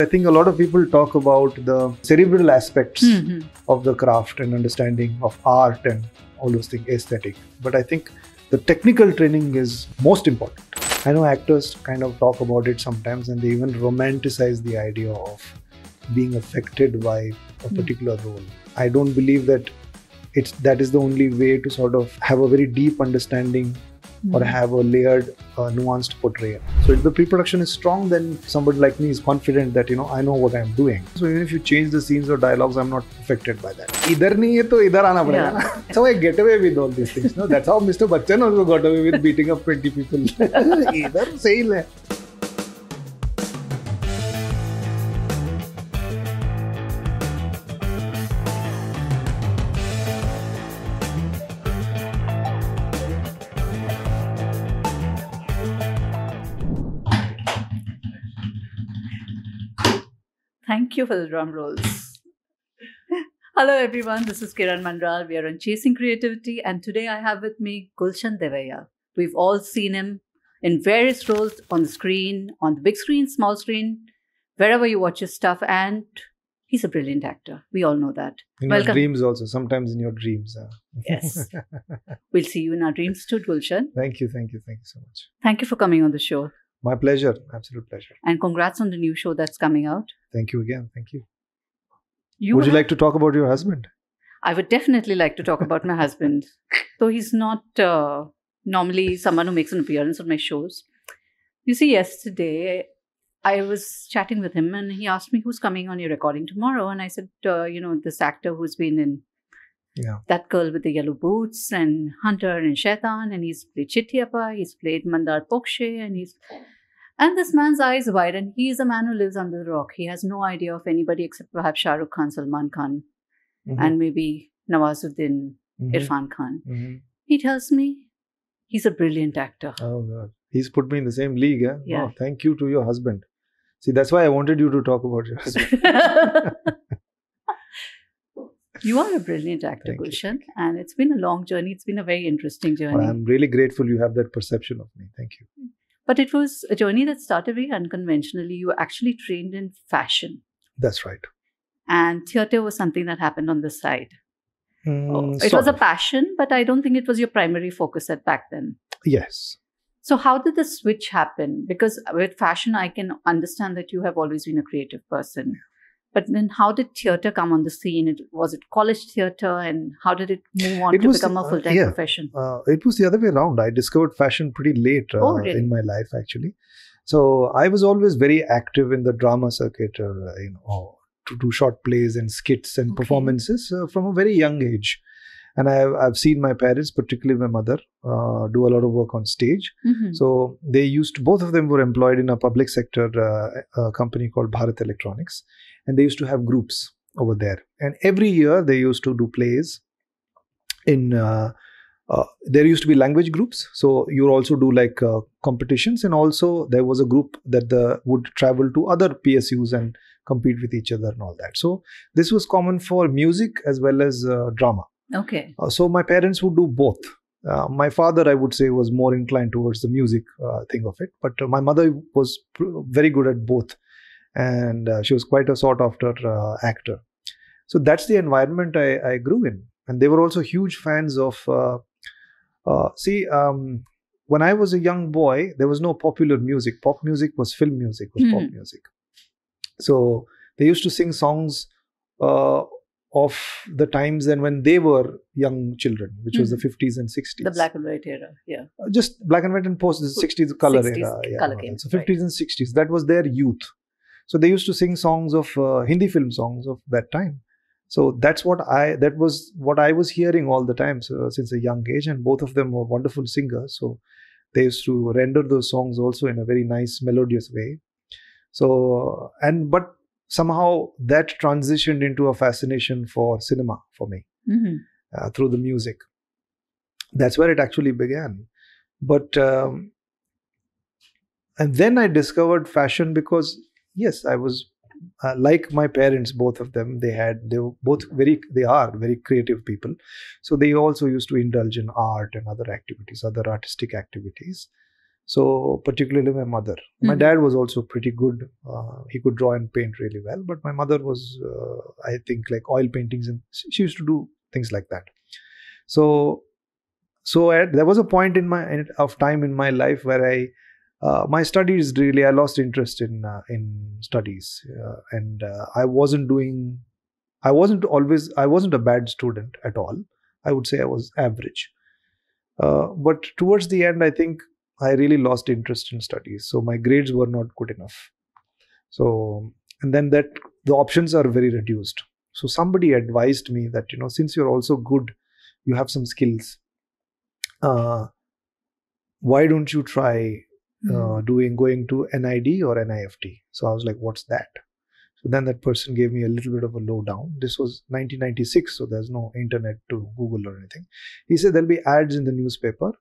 I think a lot of people talk about the cerebral aspects of the craft and understanding of art and all those things, aesthetic. But I think the technical training is most important. I know actors kind of talk about it sometimes and they even romanticize the idea of being affected by a particular role. I don't believe that that is the only way to sort of have a very deep understanding or have a layered, nuanced portrayal. So if the pre-production is strong, then somebody like me is confident that, I know what I'm doing. So even if you change the scenes or dialogues, I'm not affected by that. Idhar nahi hai to idhar aana padega na. So I get away with all these things. No? That's how Mr. Bachchan also got away with beating up 20 people. Idhar sahi hai. Thank you for the drum rolls. Hello everyone, this is Kiran Manral. We are on Chasing Creativity and today I have with me Gulshan Devaiah. We've all seen him in various roles on the screen, on the big screen, small screen, wherever you watch his stuff, and he's a brilliant actor. We all know that. In your dreams also, sometimes in your dreams. Yes. We'll see you in our dreams too, Gulshan. Thank you so much. Thank you for coming on the show. My pleasure, absolute pleasure. And congrats on the new show that's coming out. Thank you again, thank you. Would you like to talk about your husband? I would definitely like to talk about my husband. Though he's not normally someone who makes an appearance on my shows. You see, yesterday I was chatting with him and he asked me who's coming on your recording tomorrow. And I said, this actor who's been in That Girl with the Yellow Boots and Hunter and Shaitan, and he's played Chittiappa, he's played Mandar Pokshe, and this man's eyes wide, and he's a man who lives under the rock. He has no idea of anybody except perhaps Shah Rukh Khan, Salman Khan, and maybe Nawazuddin, Irfan Khan. He tells me he's a brilliant actor. Oh God. He's put me in the same league. Eh? Yeah. Oh, thank you to your husband. See, that's why I wanted you to talk about your husband. You are a brilliant actor, Gulshan, and it's been a long journey. It's been a very interesting journey. Well, I'm really grateful you have that perception of me. Thank you. But it was a journey that started very unconventionally. You were actually trained in fashion. That's right. And theatre was something that happened on the side. It was a passion, but I don't think it was your primary focus at back then. Yes. So how did the switch happen? Because with fashion, I can understand that you have always been a creative person. But then how did theatre come on the scene? Was it college theatre, and how did it move on to become a full-time profession? It was the other way around. I discovered fashion pretty late really? In my life, actually. So I was always very active in the drama circuit, to do short plays and skits and performances from a very young age. And I've seen my parents, particularly my mother, do a lot of work on stage. So both of them were employed in a public sector company called Bharat Electronics. And they used to have groups over there. And every year they used to do plays there used to be language groups. So you also do like competitions. And also there was a group that would travel to other PSUs and compete with each other and all that. So this was common for music as well as drama. Okay. So my parents would do both. My father, I would say, was more inclined towards the music thing of it. But my mother was very good at both. And she was quite a sought-after actor. So that's the environment I grew in. And they were also huge fans of... when I was a young boy, there was no popular music. Pop music was film music, was pop music. So they used to sing songs of the times then when they were young children, which was the 50s and 60s. The black and white era, yeah. Just black and white and post the 60s color 60s era. Yeah, color came, so 50s and 60s, that was their youth. So they used to sing songs of Hindi film songs of that time. So that was what I was hearing all the time since a young age. And both of them were wonderful singers. So they used to render those songs also in a very nice, melodious way. So, but somehow that transitioned into a fascination for cinema for me through the music. That's where it actually began. But, and then I discovered fashion because, yes, I was like my parents, both of them, they are very creative people. So they also used to indulge in art and other activities, other artistic activities. So particularly my mother. My dad was also pretty good. He could draw and paint really well. But my mother was, I think, like oil paintings, and she used to do things like that. So there was a point of time in my life where my studies really, I lost interest in studies, and I wasn't a bad student at all. I would say I was average. But towards the end, I think I really lost interest in studies. So my grades were not good enough. So, and then the options are very reduced. So somebody advised me that, since you're also good, you have some skills, why don't you try going to NID or NIFT? So I was like, what's that? So then that person gave me a little bit of a lowdown. This was 1996, so there's no internet to Google or anything. He said there'll be ads in the newspaper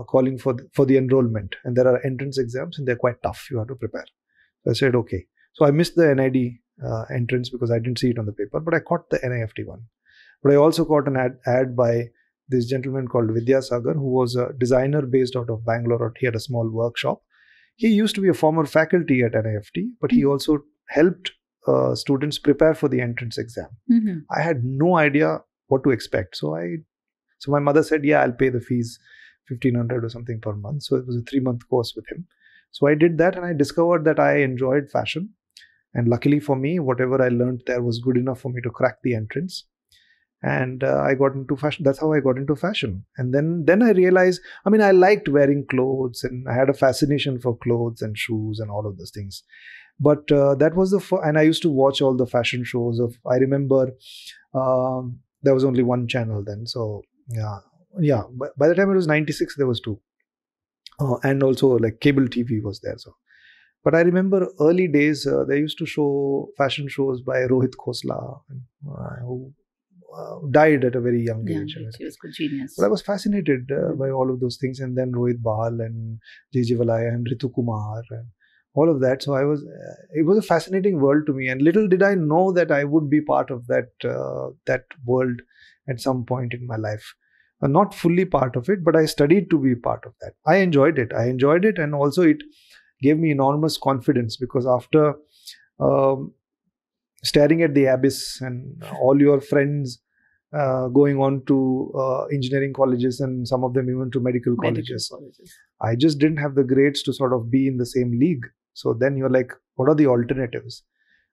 calling for the enrollment, and there are entrance exams, and they're quite tough. You have to prepare. So I said, okay. So I missed the NID entrance because I didn't see it on the paper, but I caught the NIFT one. But I also caught an ad by this gentleman called Vidyasagar, who was a designer based out of Bangalore. He had a small workshop. He used to be a former faculty at NIFT, but he also helped students prepare for the entrance exam. I had no idea what to expect. So my mother said, yeah, I'll pay the fees, 1,500 or something per month. So it was a 3-month course with him. So I did that, and I discovered that I enjoyed fashion. And luckily for me, whatever I learned there was good enough for me to crack the entrance. And I got into fashion. That's how I got into fashion. And then I realized, I liked wearing clothes, and I had a fascination for clothes and shoes and all of those things. But that was and I used to watch all the fashion shows I remember there was only one channel then. So yeah. But by the time it was 96, there was 2. And also like cable TV was there. So, but I remember early days, they used to show fashion shows by Rohit Khosla, who died at a very young age. He was a genius. But I was fascinated by all of those things, and then Rohit Bal and J.J. Valaya and Ritu Kumar and all of that. So it was a fascinating world to me, and little did I know that I would be part of that world at some point in my life. Not fully part of it, but I studied to be part of that. I enjoyed it, and also it gave me enormous confidence, because after staring at the abyss and all your friends going on to engineering colleges, and some of them even to medical colleges, I just didn't have the grades to sort of be in the same league. So then you're like, what are the alternatives?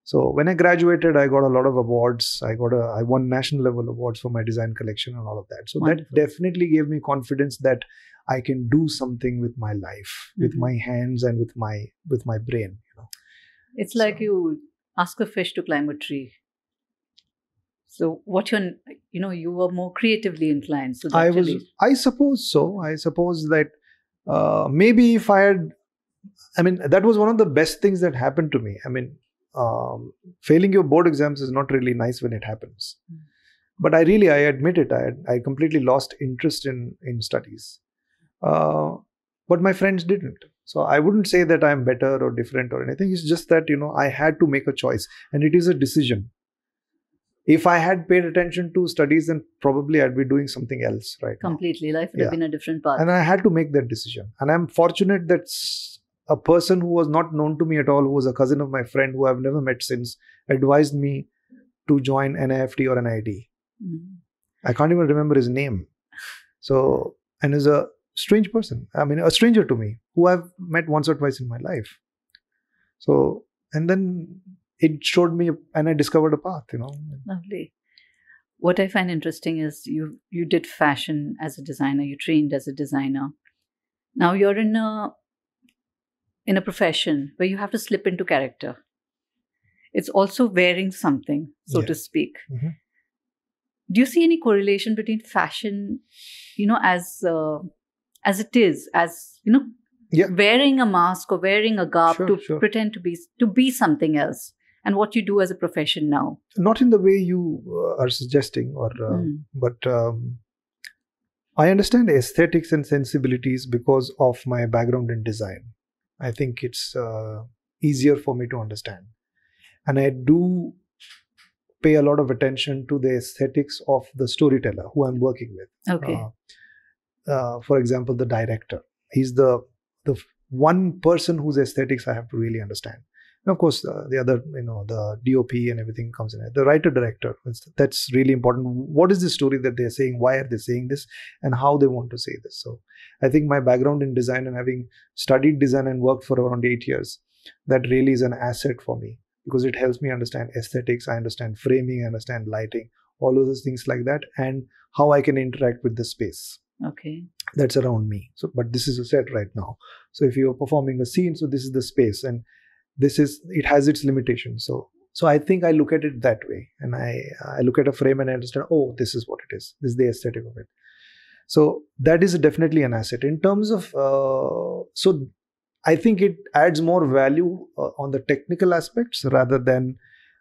So when I graduated, I got a lot of awards. I won national level awards for my design collection and all of that. So Wonderful. That definitely gave me confidence that I can do something with my life, with my hands and with my brain. It's like you ask a fish to climb a tree. So what you were more creatively inclined. So I suppose so. I suppose that maybe if I had, that was one of the best things that happened to me. Failing your board exams is not really nice when it happens. But I admit it. I completely lost interest in studies. But my friends didn't. So I wouldn't say that I'm better or different or anything. It's just that, I had to make a choice, and it is a decision. If I had paid attention to studies, then probably I'd be doing something else right Completely. Life would have been a different path. And I had to make that decision. And I'm fortunate that a person who was not known to me at all, who was a cousin of my friend who I've never met since, advised me to join NIFT or NID. I can't even remember his name. So, and he's a strange person. A stranger to me, who I've met once or twice in my life. So, and then it showed me, and I discovered a path, Lovely. What I find interesting is you did fashion as a designer. You trained as a designer. Now you're in a profession where you have to slip into character. It's also wearing something, so to speak. Do you see any correlation between fashion, as it is, wearing a mask or wearing a garb to pretend to be something else, and what you do as a profession now? Not in the way you are suggesting, but I understand aesthetics and sensibilities because of my background in design. I think it's easier for me to understand. And I do pay a lot of attention to the aesthetics of the storyteller who I'm working with. Okay. For example, the director. He's the the one person whose aesthetics I have to really understand. And of course, the other, the DOP and everything comes in. The writer director, that's really important. What is the story that they're saying? Why are they saying this? And how they want to say this? So I think my background in design and having studied design and worked for around 8 years, that really is an asset for me because it helps me understand aesthetics. I understand framing, I understand lighting, all of those things like that, and how I can interact with the space. Okay. That's around me. So, but this is a set right now. So if you're performing a scene, so this is the space, and it has its limitations. So I think I look at it that way, and I look at a frame and I understand, oh, this is what it is. This is the aesthetic of it. So that is definitely an asset in terms of. So I think it adds more value on the technical aspects rather than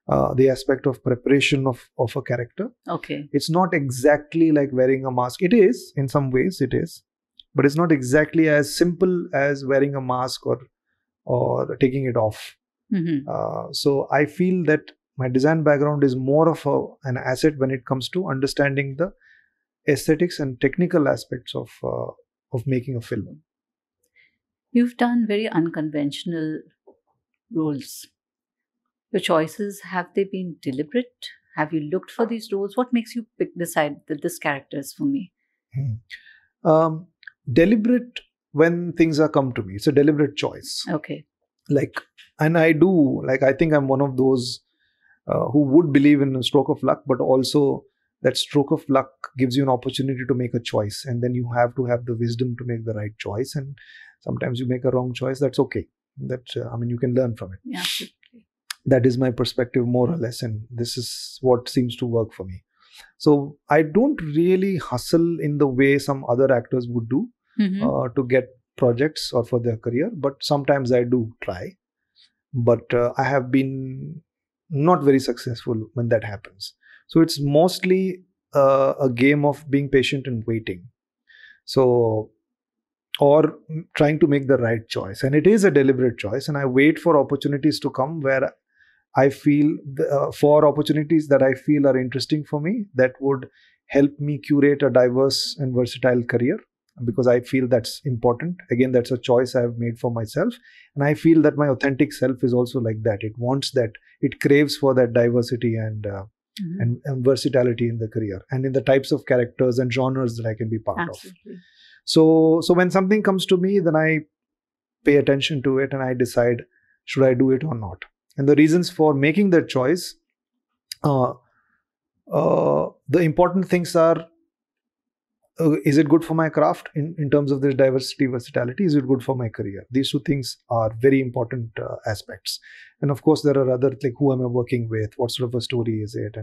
the aspect of preparation of a character. Okay. It's not exactly like wearing a mask. It is, in some ways, it is. But it's not exactly as simple as wearing a mask or taking it off. Mm-hmm. So I feel that my design background is more of an asset when it comes to understanding the aesthetics and technical aspects of making a film. You've done very unconventional roles. Your choices, have they been deliberate? Have you looked for these roles? What makes you decide that this character is for me? Deliberate when things are come to me. It's a deliberate choice. Okay. And I think I'm one of those who would believe in a stroke of luck, but also that stroke of luck gives you an opportunity to make a choice. And then you have to have the wisdom to make the right choice. And sometimes you make a wrong choice. That's okay. You can learn from it. Yeah, absolutely. That is my perspective, more or less. And this is what seems to work for me. So I don't really hustle in the way some other actors would do to get projects or for their career. But sometimes I do try. But I have been not very successful when that happens. So it's mostly a game of being patient and waiting. So, or trying to make the right choice. And it is a deliberate choice. And I wait for opportunities to come where I feel for opportunities that I feel are interesting for me, that would help me curate a diverse and versatile career, because I feel that's important. Again, that's a choice I have made for myself. And I feel that my authentic self is also like that. It wants that, it craves for that diversity and versatility in the career and in the types of characters and genres that I can be part Absolutely. of. So when something comes to me, then I pay attention to it and I decide, should I do it or not? And the reasons for making that choice, the important things are, is it good for my craft in terms of this diversity, versatility? Is it good for my career? These two things are very important aspects. And of course, there are other, like, who am I working with? What sort of a story is it?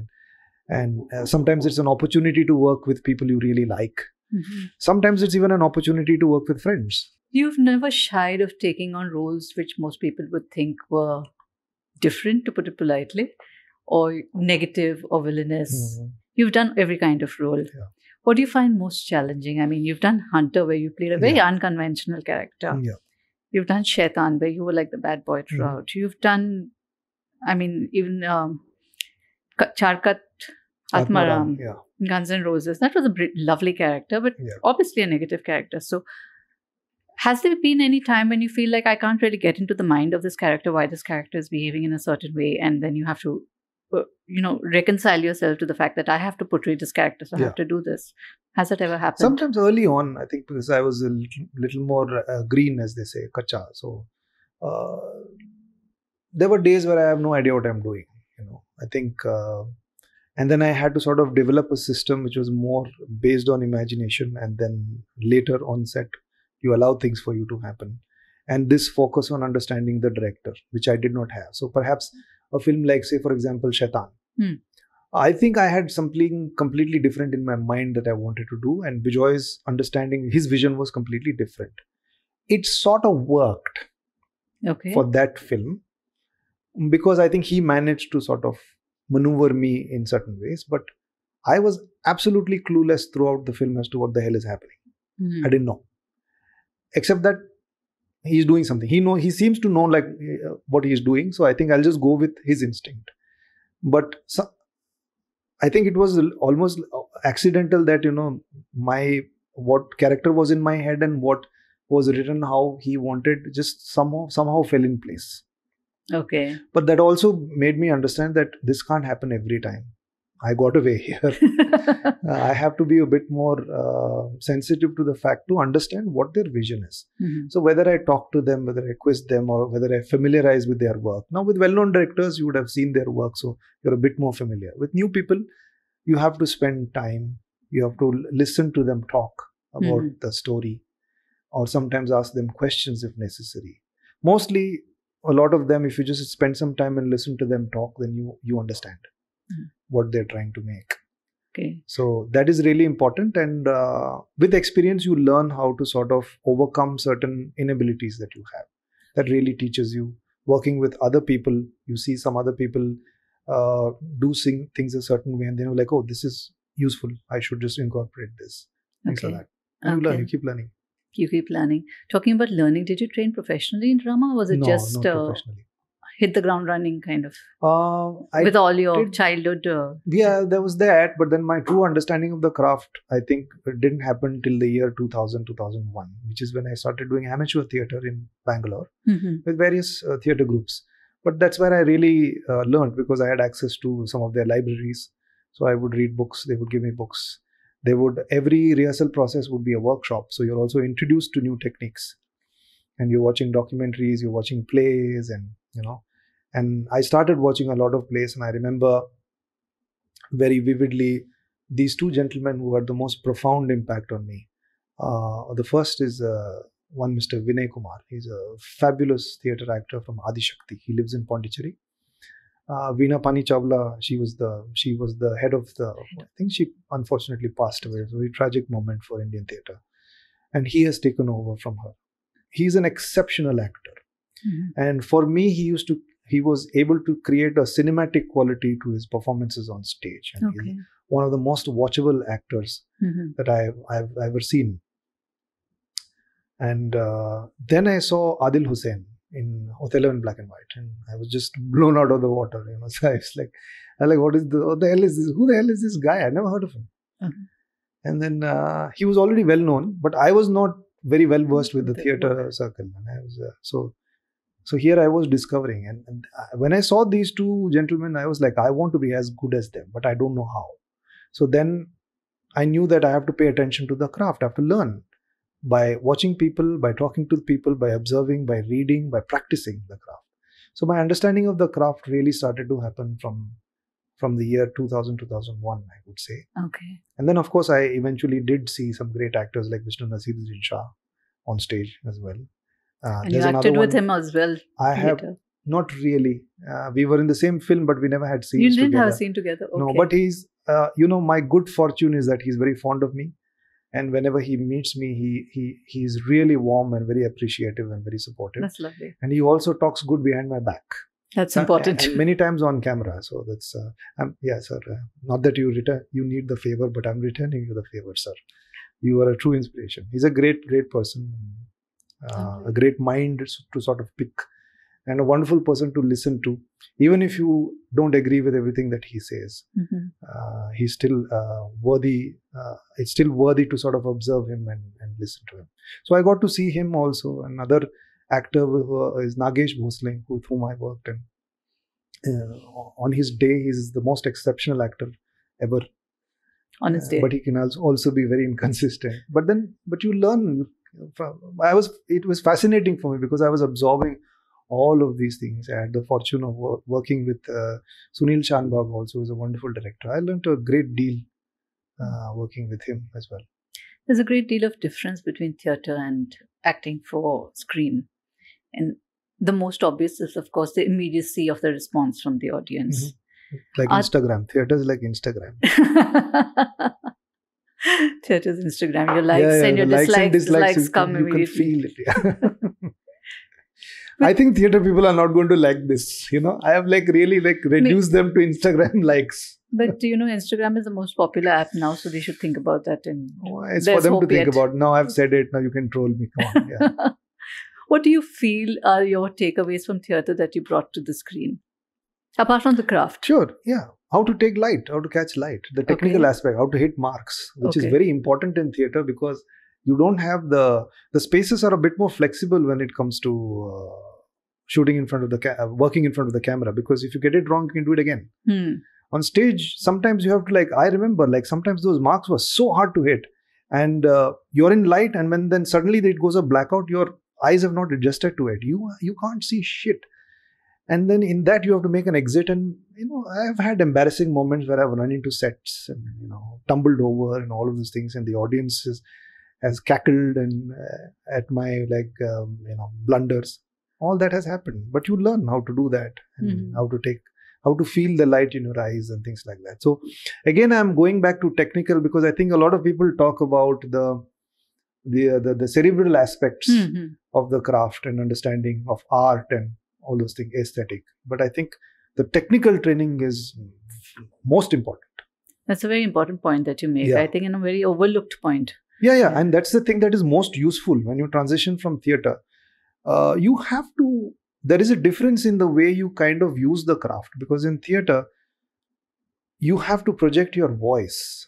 And sometimes it's an opportunity to work with people you really like. Mm-hmm. Sometimes it's even an opportunity to work with friends. You've never shied of taking on roles which most people would think were different, to put it politely, or negative or villainous. Mm-hmm. You've done every kind of role. Yeah. What do you find most challenging? I mean, you've done Hunter, where you played a very unconventional character. Yeah. You've done Shaitan, where you were like the bad boy throughout. Mm-hmm. You've done, even Charkat Atmaram, Guns N' Roses. That was a lovely character, but obviously a negative character. So has there been any time when you feel like, I can't really get into the mind of this character, why this character is behaving in a certain way, and then you have to reconcile yourself to the fact that I have to portray this character, so I have to do this. Has that ever happened? Sometimes early on, I think, because I was a little more green, as they say, kacha. So there were days where I have no idea what I'm doing. I think, and then I had to sort of develop a system which was more based on imagination, and then later on set, you allow things for you to happen. And this focus on understanding the director, which I did not have. So perhaps a film like, say, for example, Shaitan. I think I had something completely different in my mind that I wanted to do, and Bijoy's understanding, his vision was completely different. It sort of worked for that film, because I think he managed to sort of maneuver me in certain ways, but I was absolutely clueless throughout the film as to what the hell is happening. I didn't know. Except that he's doing something. He seems to know what he's doing. So I think I'll just go with his instinct. But I think it was almost accidental that, what character was in my head and what was written how he wanted, just somehow fell in place. Okay. But that also made me understand that this can't happen every time. I got away here. I have to be a bit more sensitive to the fact to understand what their vision is. Mm-hmm. So whether I talk to them, whether I quiz them, or whether I familiarize with their work. Now with well-known directors, you would have seen their work, so you're a bit more familiar. With new people, you have to spend time. You have to listen to them talk about the story, or sometimes ask them questions if necessary. Mostly, a lot of them, if you just spend some time and listen to them talk, then you understand what they're trying to make. Okay. So that is really important, and with experience you learn how to sort of overcome certain inabilities that you have. That really teaches you. Working with other people, you see some other people do things a certain way, and then you're like, oh, this is useful, I should just incorporate this. Things like that. And you learn, you keep learning. You keep learning. Talking about learning, did you train professionally in drama, or was it No, just not professionally. Hit the ground running kind of? With all your childhood? Yeah, there was that. But then my true understanding of the craft, I think, it didn't happen till the year 2000, 2001, which is when I started doing amateur theatre in Bangalore with various theatre groups. But that's where I really learned, because I had access to some of their libraries. So I would read books, they would give me books. Every rehearsal process would be a workshop. So you're also introduced to new techniques. And you're watching documentaries, you're watching plays, and and I started watching a lot of plays, and I remember very vividly these two gentlemen who had the most profound impact on me. The first is one Mr. Vinay Kumar. He's a fabulous theatre actor from Adi Shakti. He lives in Pondicherry. Veena Pani Chawla, she was the head of the. I think she unfortunately passed away. It's a very tragic moment for Indian theatre, and he has taken over from her. He's an exceptional actor, and for me, he was able to create a cinematic quality to his performances on stage, and he's one of the most watchable actors that I've ever seen. And then I saw Adil Hussain in Othello in black and white, and I was just blown out of the water. So I was like, what the hell is this? Who the hell is this guy? I never heard of him. And then he was already well known, but I was not very well versed with the theatre circle, and I was so here I was discovering, and when I saw these two gentlemen, I was like, I want to be as good as them, but I don't know how. So then I knew that I have to pay attention to the craft. I have to learn by watching people, by talking to people, by observing, by reading, by practicing the craft. So my understanding of the craft really started to happen from the year 2000, 2001, I would say. Okay. And then, of course, I eventually did see some great actors like Mr. Nasiruddin Shah on stage as well. And you acted with him as well? I have not really. We were in the same film, but we never had scenes together. You didn't have a scene together? Okay. No, but he's, my good fortune is that he's very fond of me. And whenever he meets me, he's really warm and very appreciative and very supportive. That's lovely. And he also talks good behind my back. That's important. And many times on camera. So that's, sir. Not that you need the favor, but I'm returning you the favor, sir. You are a true inspiration. He's a great, great person. A great mind to sort of pick, and a wonderful person to listen to. Even if you don't agree with everything that he says, he's still worthy. It's still worthy to sort of observe him and listen to him. So I got to see him also. Another actor is Nagesh Bhosle, with whom I worked. And on his day, he's the most exceptional actor ever. On his day. But he can also be very inconsistent. But you learn. It was fascinating for me because I was absorbing all of these things. I had the fortune of working with Sunil Shanbhag, also, who is a wonderful director. I learned a great deal working with him as well. There's a great deal of difference between theatre and acting for screen. And the most obvious is, of course, the immediacy of the response from the audience. Like Instagram. Theatre is like Instagram. Theatre's Instagram, your likes and your dislikes come immediately. You can feel it. I think theatre people are not going to like this. I have really reduced them to Instagram likes. But Instagram is the most popular app now, so they should think about that. It's for them to think about. Now I've said it. Now you can troll me. Come on. Yeah. What do you feel are your takeaways from theatre that you brought to the screen? Apart from the craft. Sure. Yeah. How to take light, how to catch light, the technical aspect, how to hit marks, which is very important in theatre, because You don't have the spaces are a bit more flexible when it comes to shooting in front of the working in front of the camera, because if you get it wrong, you can do it again. On stage, sometimes you have to, like, I remember, like, sometimes those marks were so hard to hit, and you're in light, and when then suddenly it goes a blackout, your eyes have not adjusted to it. You can't see shit. And then in that you have to make an exit. And I've had embarrassing moments where I've run into sets and tumbled over and all of those things, and the audience has cackled and at my blunders. All that has happened, but you learn how to do that, and how to feel the light in your eyes and things like that. So again, I'm going back to technical, because I think a lot of people talk about the cerebral aspects of the craft and understanding of art and all those things, aesthetic. But I think the technical training is most important. That's a very important point that you make. Yeah. I think a very overlooked point. Yeah. And that's the thing that is most useful when you transition from theatre. You have to, there is a difference in the way you kind of use the craft, because in theatre, you have to project your voice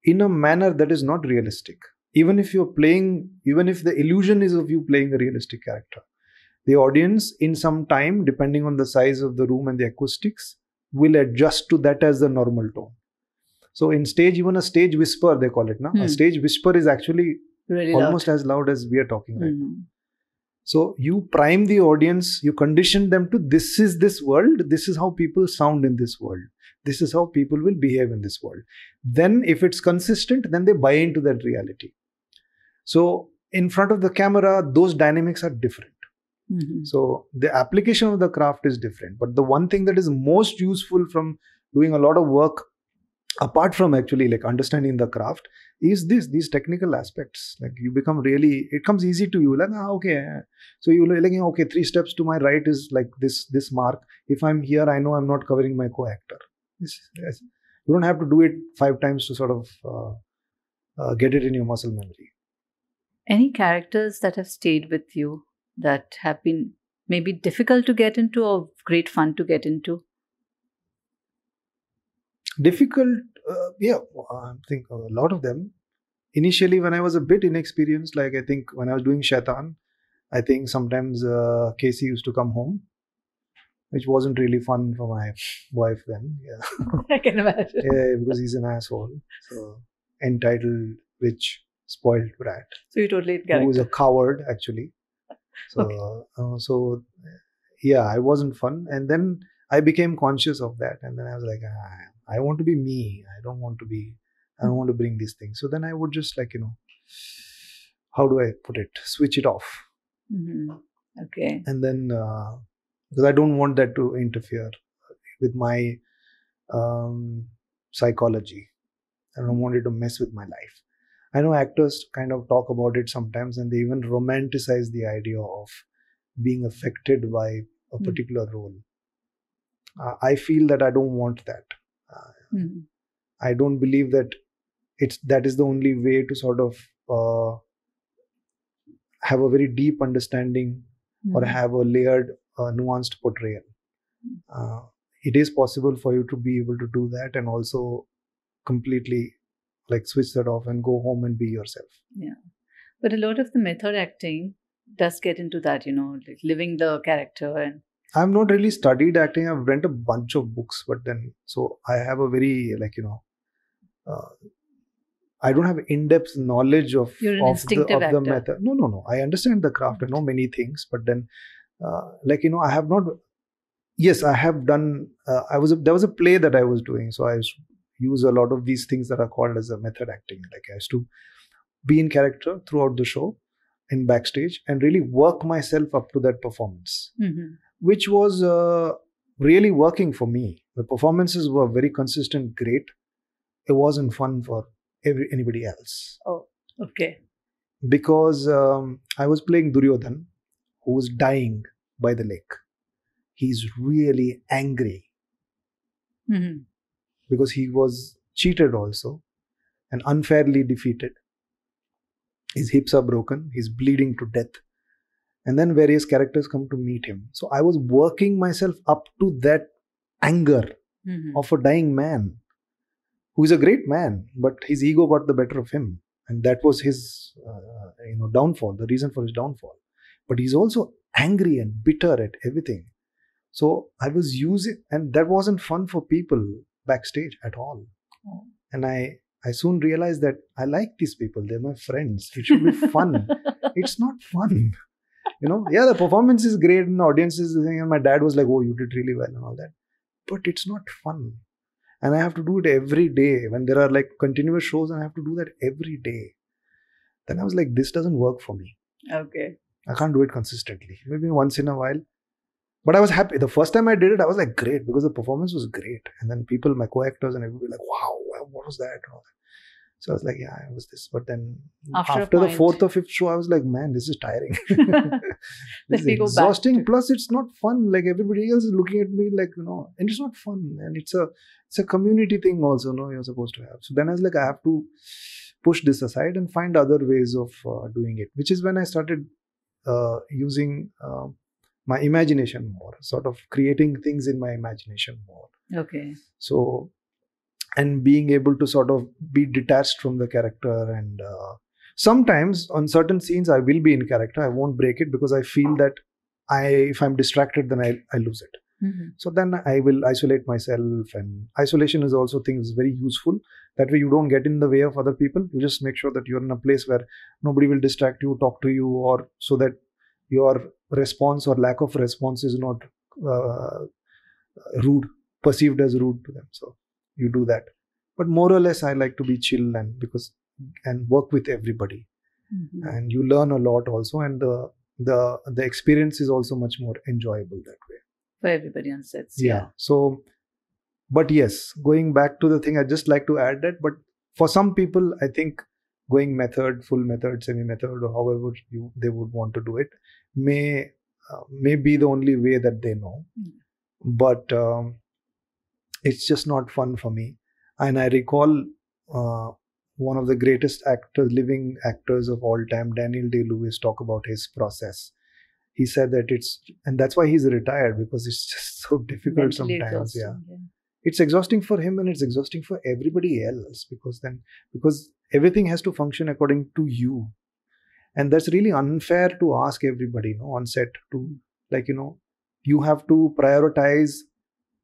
in a manner that is not realistic. Even if the illusion is of you playing a realistic character, the audience in some time, depending on the size of the room and the acoustics, will adjust to that as the normal tone. So in stage, even a stage whisper, they call it now. A stage whisper is actually really almost loud. As loud as we are talking right now. So you prime the audience, you condition them to, this is this world, this is how people sound in this world, this is how people will behave in this world. Then if it's consistent, then they buy into that reality. So in front of the camera, those dynamics are different. So the application of the craft is different. But the one thing that is most useful from doing a lot of work, apart from actually like understanding the craft, is these technical aspects. Like you become really, it comes easy to you. Like, okay. So you like, okay, 3 steps to my right is like this mark. If I'm here, I know I'm not covering my co-actor. You don't have to do it 5 times to sort of get it in your muscle memory. Any characters that have stayed with you that have been maybe difficult to get into or great fun to get into? Difficult, yeah, I think a lot of them. Initially, when I was a bit inexperienced, like I think when I was doing Shaitan, I think sometimes Casey used to come home, which wasn't really fun for my wife then. Yeah. I can imagine. Yeah, because he's an asshole. So, entitled, rich, spoiled brat. So you totally get it. Who was a coward, actually. So, okay. Yeah, it wasn't fun. And then I became conscious of that. And then I was like, I want to be me. I don't want to bring these things. So then I would just like, how do I put it? Switch it off. Okay. And then, because I don't want that to interfere with my psychology. I don't want it to mess with my life. I know actors kind of talk about it sometimes, and they even romanticize the idea of being affected by a particular role. I feel that I don't want that. I don't believe that that is the only way to sort of have a very deep understanding or have a layered, nuanced portrayal. It is possible for you to be able to do that and also completely like switch that off and go home and be yourself. Yeah. But a lot of the method acting does get into that, like living the character. And I've not really studied acting. I've read a bunch of books, but then, so I have a very I don't have in-depth knowledge of the method. No. I understand the craft. I know many things, but then, I have not. Yes, I have done. There was a play that I was doing, so I use a lot of these things that are called as a method acting. Like I used to be in character throughout the show and backstage and really work myself up to that performance, which was really working for me. The performances were very consistent, great. It wasn't fun for anybody else. Oh, okay. Because I was playing Duryodhan, who was dying by the lake. He's really angry. Because he was cheated also and unfairly defeated. His hips are broken. He's bleeding to death. And then various characters come to meet him. So I was working myself up to that anger of a dying man who is a great man, but his ego got the better of him. and that was his downfall, the reason for his downfall. But he's also angry and bitter at everything. So I was using, and that wasn't fun for people backstage at all. Oh. And I soon realized that I like these people. They're my friends. It should be fun. It's not fun. Yeah, the performance is great and the audience is saying, and my dad was like, oh, you did really well and all that. But it's not fun. And I have to do it every day. When there are like continuous shows and I have to do that every day. Then I was like, this doesn't work for me. Okay. I can't do it consistently. Maybe once in a while. But I was happy. The first time I did it, I was like, great, because the performance was great. And then people, my co-actors and everybody like, wow, what was that? And all that. So I was like, yeah, it was this. But then after the fourth or fifth show, I was like, man, this is tiring. This is exhausting. Plus, it's not fun. Like everybody else is looking at me like, and it's not fun. And it's a community thing also, you're supposed to have. So then I was like, I have to push this aside and find other ways of doing it, which is when I started using my imagination more, sort of creating things in my imagination more. Okay. So, and being able to sort of be detached from the character, and sometimes on certain scenes I will be in character. I won't break it because I feel that if I'm distracted, then I lose it. Mm-hmm. So then I will isolate myself, and isolation is also things very useful. That way you don't get in the way of other people. You just make sure that you're in a place where nobody will distract you, talk to you, or so that your response or lack of response is not perceived as rude to them. So you do that. But more or less, I like to be chill and work with everybody. Mm-hmm. And you learn a lot also, and the experience is also much more enjoyable that way. For everybody on sets. Yeah. So, but yes, going back to the thing, I'd just like to add that. But for some people, I think going method, full method, semi-method, or however they would want to do it, may be the only way that they know. Mm-hmm. But it's just not fun for me. And I recall one of the greatest living actors of all time, Daniel Day-Lewis, talk about his process. He said that and that's why he's retired, because it's just so difficult Mentally sometimes. exhausting, yeah. It's exhausting for him and it's exhausting for everybody else, because everything has to function according to you. And that's really unfair to ask everybody, on set to, you have to prioritize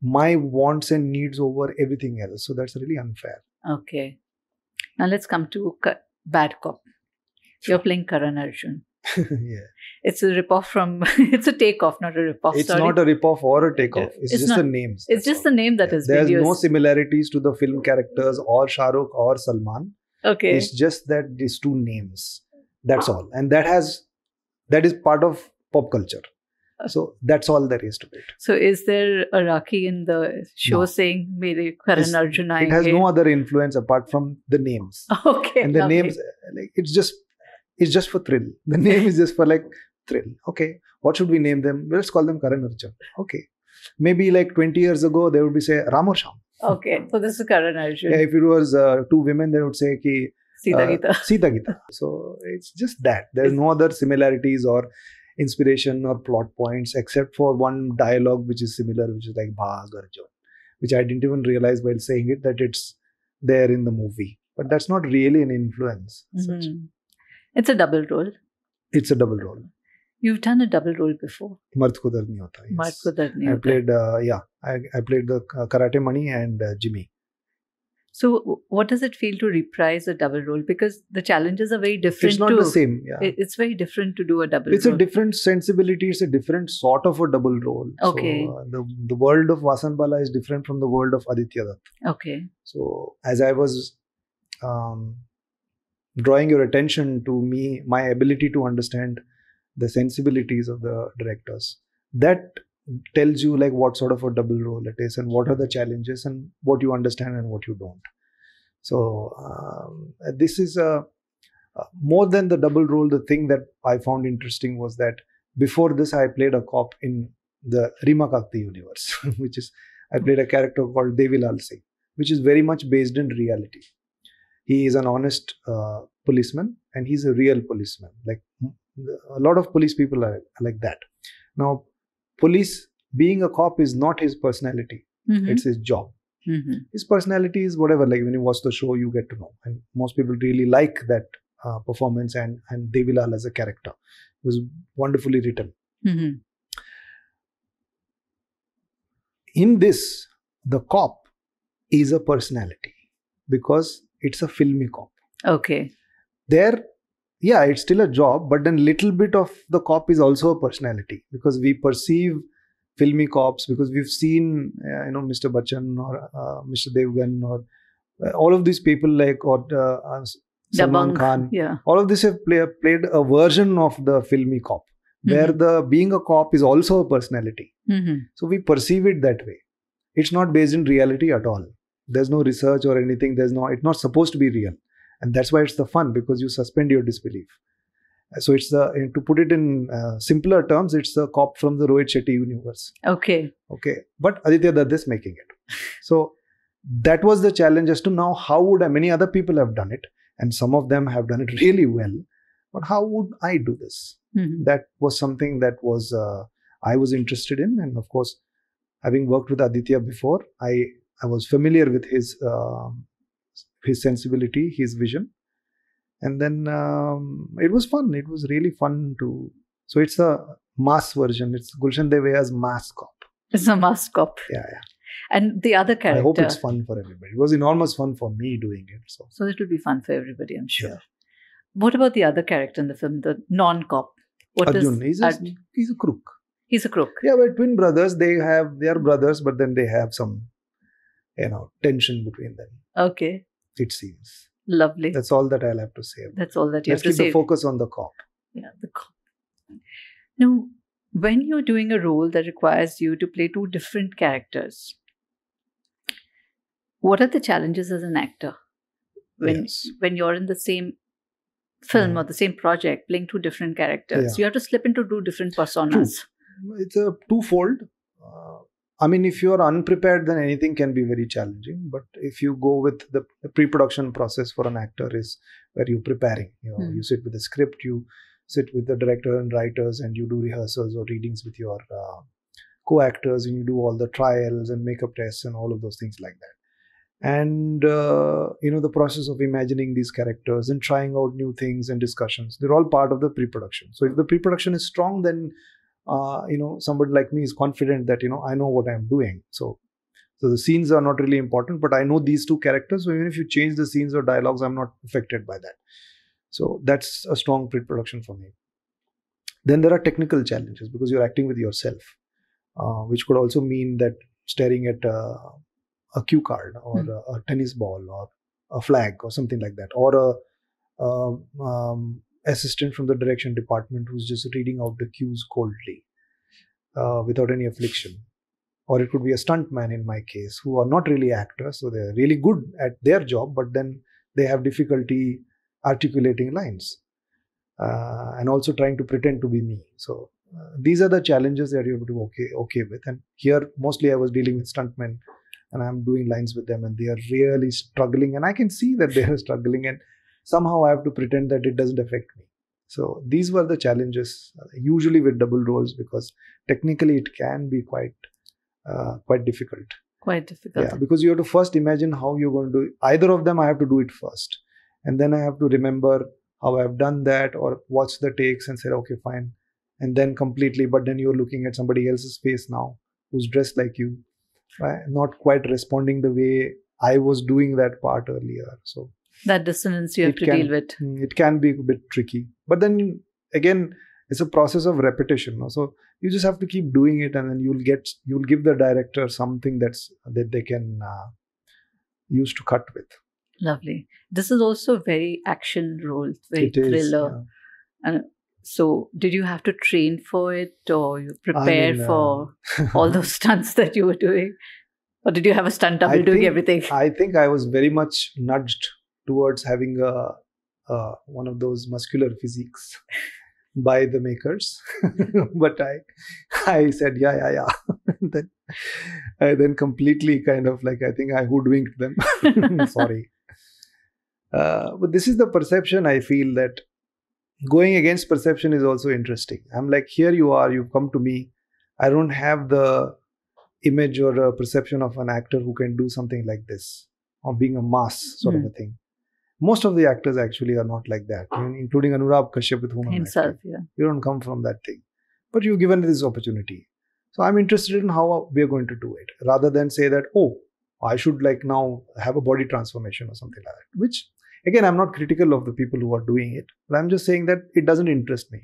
my wants and needs over everything else. So that's really unfair. Okay. Now let's come to Bad Cop. You're playing Karan Arjun. Yeah. It's a ripoff from, it's a takeoff, not a ripoff. It's not a ripoff or a takeoff. It's just not, the names. It's just the name that is There's used. no similarities to the film characters or Shah Rukh or Salman. Okay. It's just that these two names. That's all. And that is part of pop culture. So that's all there is to it. So is there a Raki in the show saying Mere Karan Arjun aayenge? It has no other influence apart from the names. Okay. And the names, it's just for thrill. The name is just for thrill. Okay. What should we name them? Let's call them Karan Arjun. Okay. Maybe 20 years ago, they would be say Ram or Sham. Okay. So this is Karan Arjun. Yeah, if it was two women, they would say ki Sita Gita. So it's just that. There's no other similarities or inspiration or plot points except for one dialogue which is similar, which is like Bhag Arjun, which I didn't even realize while saying it that it's there in the movie. But that's not really an influence. Mm-hmm. It's a double role. It's a double role. You've done a double role before. Mard Ko Dard Nahi Hota. Yes. Mard Ko Dard Nahi Hota. I played the Karate Mani and Jimmy. So what does it feel to reprise a double role? Because the challenges are very different. It's not the same. Yeah. It's very different to do a double role. It's a different sensibility. It's a different sort of a double role. Okay. So the world of Vasan Bala is different from the world of Aditya Dutt. Okay. So as I was drawing your attention to my ability to understand the sensibilities of the directors, that tells you what sort of a double role it is and what are the challenges and what you understand and what you don't. So this is more than the double role. The thing that I found interesting was that before this I played a cop in the Rima Kakti universe, which is I played a character called Devilal Singh, which is very much based in reality. He is an honest policeman and he's a real policeman. A lot of police people are like that. Now, being a cop is not his personality. Mm-hmm. It's his job. His personality is whatever. Like when you watch the show, you get to know, and most people really like that performance and Devilal as a character. It was wonderfully written. In this, the cop is a personality because it's a filmy cop. Okay. There, yeah, it's still a job, but then little bit of the cop is also a personality because we perceive filmy cops because we've seen, Mr. Bachchan or Mr. Devgan or all of these people like or Salman Khan. Yeah. All of this have played a version of the filmy cop where the being a cop is also a personality. So we perceive it that way. It's not based in reality at all. There's no research or anything. It's not supposed to be real. And that's why it's the fun because you suspend your disbelief. So it's to put it in simpler terms, it's the cop from the Rohit Shetty universe. Okay. But Aditya Dutt is making it. So that was the challenge as to now how would many other people have done it and some of them have done it really well. But how would I do this? That was something that was I was interested in. And of course, having worked with Aditya before, I was familiar with his sensibility, his vision. And then it was fun. It was really fun to... So it's a mass version. It's Gulshan Devaiah's mass cop. It's a mass cop. Yeah. And the other character... I hope it's fun for everybody. It was enormous fun for me doing it. So it will be fun for everybody, I'm sure. Yeah. What about the other character in the film, the non-cop? Arjun. He's a crook. He's a crook. Yeah, but twin brothers, they are brothers, but then they have some, tension between them. Okay. It seems. Lovely. That's all that I'll have to say. That's all that you have to say. Let's keep the focus on the cop. Yeah, the cop. Now, when you're doing a role that requires you to play two different characters, what are the challenges as an actor when you're in the same film or the same project playing two different characters? You have to slip into two different personas. True. It's a twofold. If you're unprepared, then anything can be very challenging. But if you go with the pre-production process for an actor is where you're preparing. You sit with the script, you sit with the director and writers, and you do rehearsals or readings with your co-actors, and you do all the trials and makeup tests and all of those things like that. And the process of imagining these characters and trying out new things and discussions, they're all part of the pre-production. So if the pre-production is strong, then somebody like me is confident that I know what I'm doing. So the scenes are not really important, but I know these two characters. So even if you change the scenes or dialogues, I'm not affected by that. So that's a strong pre-production for me. Then there are technical challenges because you're acting with yourself, which could also mean that staring at a cue card or a tennis ball or a flag or something like that, or a assistant from the direction department who's just reading out the cues coldly without any affliction. Or it could be a stuntman in my case who are not really actors, so they're really good at their job, but then they have difficulty articulating lines and also trying to pretend to be me. So these are the challenges that you have to be okay with. And here mostly I was dealing with stuntmen and I'm doing lines with them and they are really struggling, and I can see that they are struggling, and somehow I have to pretend that it doesn't affect me. So these were the challenges, usually with double roles, because technically it can be quite difficult. Quite difficult. Yeah, because you have to first imagine how you're going to do it. Either of them, I have to do it first. And then I have to remember how I've done that or watch the takes and say, okay, fine. And then completely, but then you're looking at somebody else's face now who's dressed like you, not quite responding the way I was doing that part earlier. So that dissonance you have to deal with. It can be a bit tricky. But then again, it's a process of repetition. So you just have to keep doing it, and then you'll give the director something that they can use to cut with. Lovely. This is also very action role, very thriller. Yeah. And so did you have to train for it, or you prepared for all those stunts that you were doing? Or did you have a stunt double doing everything? I think I was very much nudged towards having one of those muscular physiques by the makers. But I said, yeah. Then I then completely kind of I think I hoodwinked them. Sorry. But this is the perception. I feel that going against perception is also interesting. I'm like, here you are, you've come to me. I don't have the image or a perception of an actor who can do something like this, or being a mass sort of a thing. Most of the actors actually are not like that, including Anurag, Kashyap, with whom I'm Himself, acting. yeah. You don't come from that thing. But you've given this opportunity. So I'm interested in how we are going to do it, rather than say that, oh, I should like now have a body transformation or something like that. Which, again, I'm not critical of the people who are doing it, but I'm just saying that it doesn't interest me.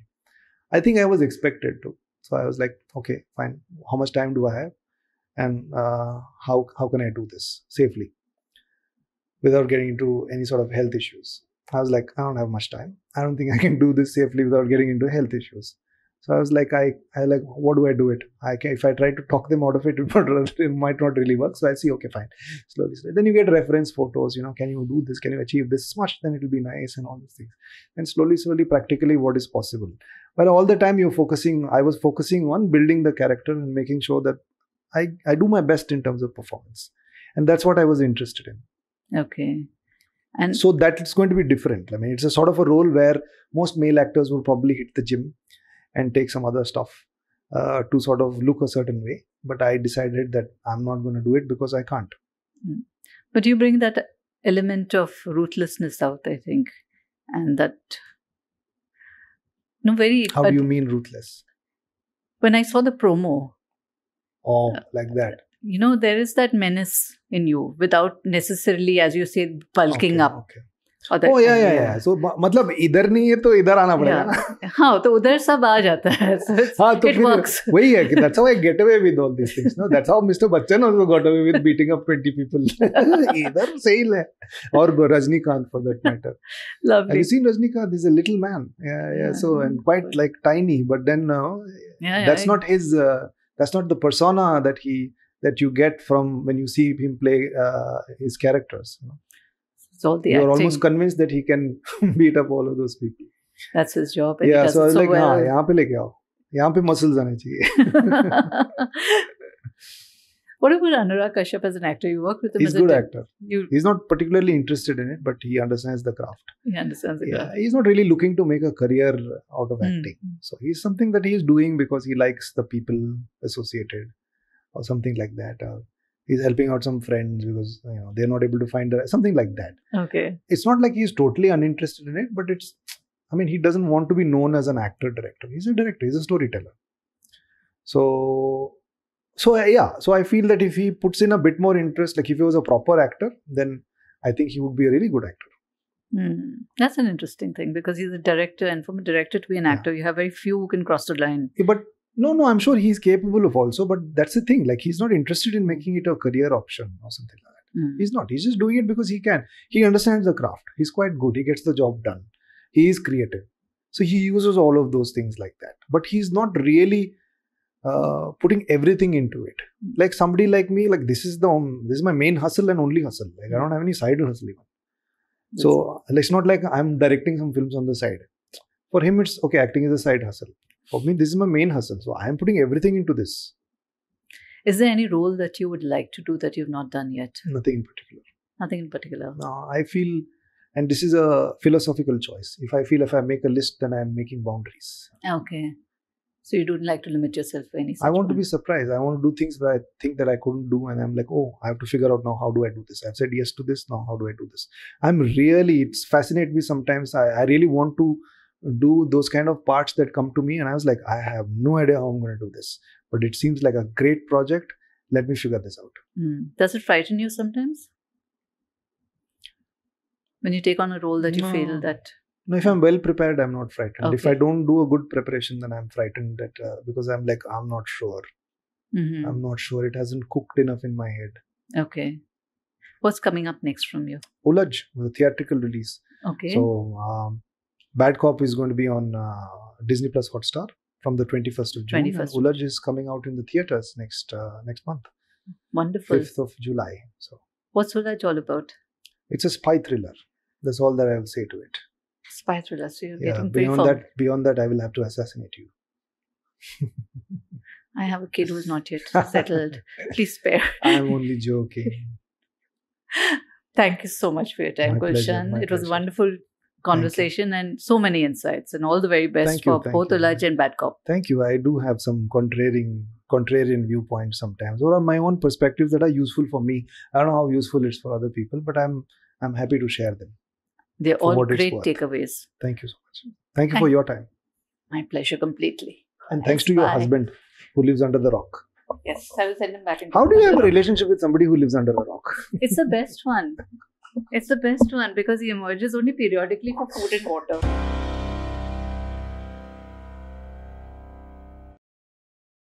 I think I was expected to. So I was like, okay, fine. How much time do I have? And how can I do this safely without getting into any sort of health issues? I was like, I don't have much time. I don't think I can do this safely without getting into health issues. So I was like, I like, what do I do it? If I try to talk them out of it, it might not really work. So I see, okay, fine. Slowly. Then you get reference photos, can you do this? Can you achieve this much? Then it will be nice and all these things. And slowly, practically what is possible. But all the time I was focusing on building the character and making sure that I do my best in terms of performance. And that's what I was interested in. Okay. And so that it's going to be different. I mean, it's a sort of a role where most male actors will probably hit the gym and take some other stuff to sort of look a certain way. But I decided that I'm not going to do it because I can't. But you bring that element of ruthlessness out, I think. And that... No, very... How do you mean ruthless? When I saw the promo... Oh, like that. There is that menace in you without necessarily, as you say, bulking up. Okay. Yeah. So, मतलब इधर नहीं है तो इधर आना पड़ेगा ना. हाँ, तो उधर सब आ जाता है. So it works. वही है कि that's how I get away with all these things. No, that's how Mr. Bachchan also got away with beating up 20 people. इधर सही है. Or Rajnikant for that matter. Lovely. Have you seen Rajnikant? He's a little man. Yeah. So and quite like tiny, but then that's not his. That's not the persona that you get from when you see him play his characters. You're almost convinced that he can beat up all of those people. That's his job. And yeah, he does so I was like, well. यहाँ पे लेके आओ, यहाँ पे muscles आने चाहिए. What about Anurag Kashyap as an actor? You work with him. He's a good actor. He's not particularly interested in it, but he understands the craft. He understands the craft. He's not really looking to make a career out of acting. So he's something that he's doing because he likes the people associated or something like that. He's helping out some friends because they're not able to find something like that. Okay. It's not like he's totally uninterested in it, but he doesn't want to be known as an actor-director. He's a director. He's a storyteller. So I feel that if he puts in a bit more interest, like if he was a proper actor, then I think he would be a really good actor. That's an interesting thing because he's a director, and from a director to be an actor, you have very few who can cross the line. Yeah, but no, I'm sure he's capable of also, but that's the thing. Like, he's not interested in making it a career option or something like that. He's not. He's just doing it because he can. He understands the craft. He's quite good. He gets the job done. He is creative. So he uses all of those things like that. But he's not really putting everything into it. Like somebody like me, like this is my main hustle and only hustle. Like, I don't have any side hustle even. So it's not like I'm directing some films on the side. For him, it's okay, acting is a side hustle. For me, this is my main hustle. So I am putting everything into this. Is there any role that you would like to do that you've not done yet? Nothing in particular. Nothing in particular. No, I feel, and this is a philosophical choice. If I make a list, then I'm making boundaries. Okay. So you don't like to limit yourself for any such I want to be surprised. I want to do things that I think that I couldn't do. And I'm like, oh, I have to figure out now, how do I do this? I've said yes to this. Now, how do I do this? It's fascinates me sometimes. I really want to do those kind of parts that come to me, and I was like, I have no idea how I'm going to do this, but it seems like a great project. Let me figure this out. Does it frighten you sometimes when you take on a role that you feel that? No, if I'm well prepared, I'm not frightened. Okay. If I don't do a good preparation, then I'm frightened that because I'm like, I'm not sure. I'm not sure. It hasn't cooked enough in my head. Okay. What's coming up next from you? Ulaj, the theatrical release. Okay. So Bad Cop is going to be on Disney Plus Hotstar from the 21st of June. 21st. And Ulaj is coming out in the theatres next month. Wonderful. 5th of July. So, what's Ulaj all about? It's a spy thriller. That's all that I will say to it. Spy thriller. So you're getting beyond that, I will have to assassinate you. I have a kid who's not yet settled. Please spare. I'm only joking. Thank you so much for your time, Gulshan. It was a wonderful conversation and so many insights, and all the very best for both Ulaj and Bad Cop. Thank you. I do have some contrarian contrarian viewpoints sometimes, or my own perspectives that are useful for me. I don't know how useful it's for other people, but I'm happy to share them. They're For all what it's great worth. takeaways. Thank you so much. Thank you for your time. My pleasure completely. And thanks to your husband who lives under the rock. Yes, I will send him back. How do you have a relationship with somebody who lives under a rock? It's the best one. It's the best one because he emerges only periodically for food and water.